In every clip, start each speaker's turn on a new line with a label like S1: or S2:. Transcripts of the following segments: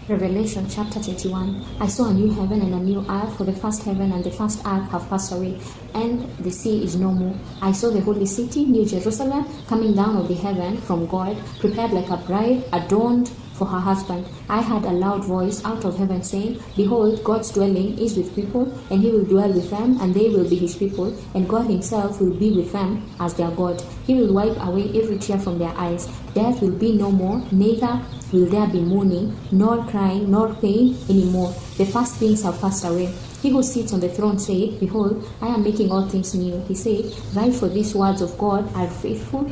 S1: Revelation chapter 21. I saw a new heaven and a new earth, for the first heaven and the first earth have passed away, and the sea is no more. I saw the holy city, New Jerusalem, coming down of the heaven from God, prepared like a bride, adorned for her husband. I heard a loud voice out of heaven saying, Behold, God's dwelling is with people, and he will dwell with them, and they will be his people, and God himself will be with them as their God. He will wipe away every tear from their eyes. Death will be no more, neither will there be mourning, nor crying, nor pain any more. The first things have passed away. He who sits on the throne said, Behold, I am making all things new. He said, Write, for these words of God are faithful.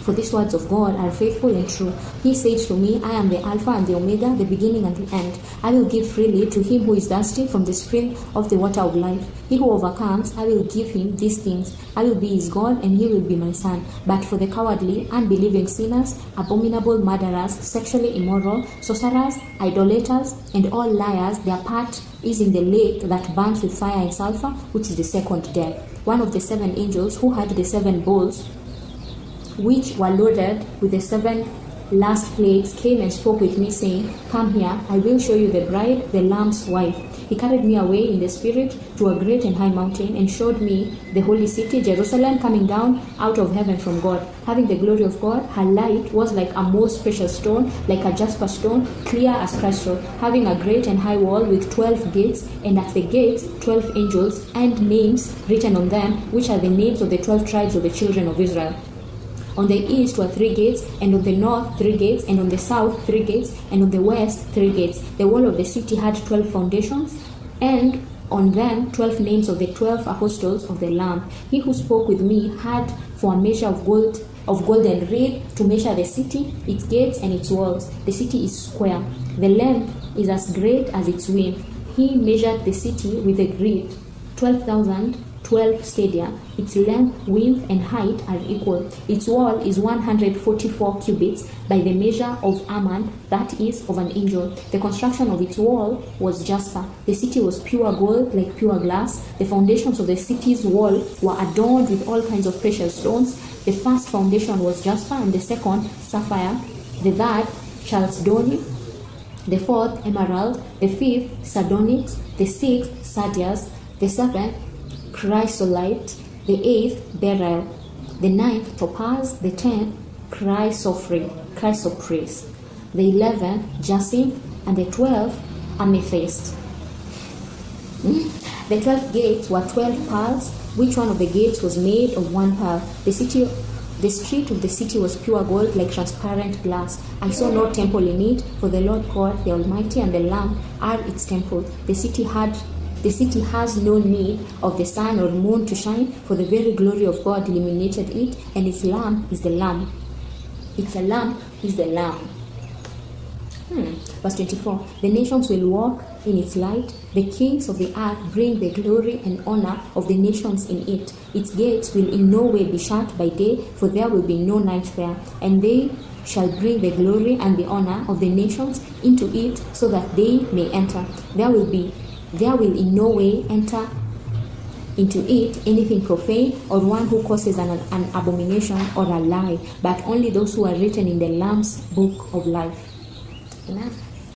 S1: For these words of God are faithful and true. He said to me, I am the Alpha and the Omega, the beginning and the end. I will give freely to him who is thirsty from the spring of the water of life. He who overcomes, I will give him these things. I will be his God, and he will be my son. But for the cowardly, unbelieving sinners, abominable murderers, sexually immoral, sorcerers, idolaters, and all liars, their part is in the lake that burns with fire and sulfur, which is the second death. One of the 7 angels who had the 7 bowls, which were loaded with the 7 last plagues, came and spoke with me, saying, Come here, I will show you the bride, the Lamb's wife. He carried me away in the spirit to a great and high mountain, and showed me the holy city, Jerusalem, coming down out of heaven from God, having the glory of God. Her light was like a most precious stone, like a jasper stone, clear as crystal, having a great and high wall with 12 gates, and at the gates 12 angels, and names written on them, which are the names of the 12 tribes of the children of Israel. On the east were 3 gates, and on the north 3 gates, and on the south 3 gates, and on the west 3 gates. The wall of the city had 12 foundations, and on them 12 names of the 12 apostles of the Lamb. He who spoke with me had for a measure of golden reed to measure the city, its gates and its walls. The city is square. The length is as great as its width. He measured the city with a reed, 12 stadia. Its length, width, and height are equal. Its wall is 144 cubits by the measure of a man, that is, of an angel. The construction of its wall was jasper. The city was pure gold, like pure glass. The foundations of the city's wall were adorned with all kinds of precious stones. The first foundation was jasper, and the second sapphire, the third chalcedony, the fourth emerald, the fifth sardonyx, the sixth sardius, the seventh chrysolite, the 8th beryl, the 9th topaz, the 10th chrysoprase, the 11th jacinth, and the 12th amethyst. The 12 gates were 12 pearls. Which one of the gates was made of 1 pearl? The street of the city was pure gold, like transparent glass. I saw no temple in it, for the Lord God, the Almighty, and the Lamb are its temple. The city has no need of the sun or moon to shine, for the very glory of God illuminated it, and its lamp is the Lamb. Its lamp is the Lamb. Verse 24. The nations will walk in its light. The kings of the earth bring the glory and honor of the nations in it. Its gates will in no way be shut by day, for there will be no night there. And they shall bring the glory and the honor of the nations into it, so that they may enter. There will in no way enter into it anything profane, or one who causes an abomination or a lie, but only those who are written in the Lamb's book of life. Amen.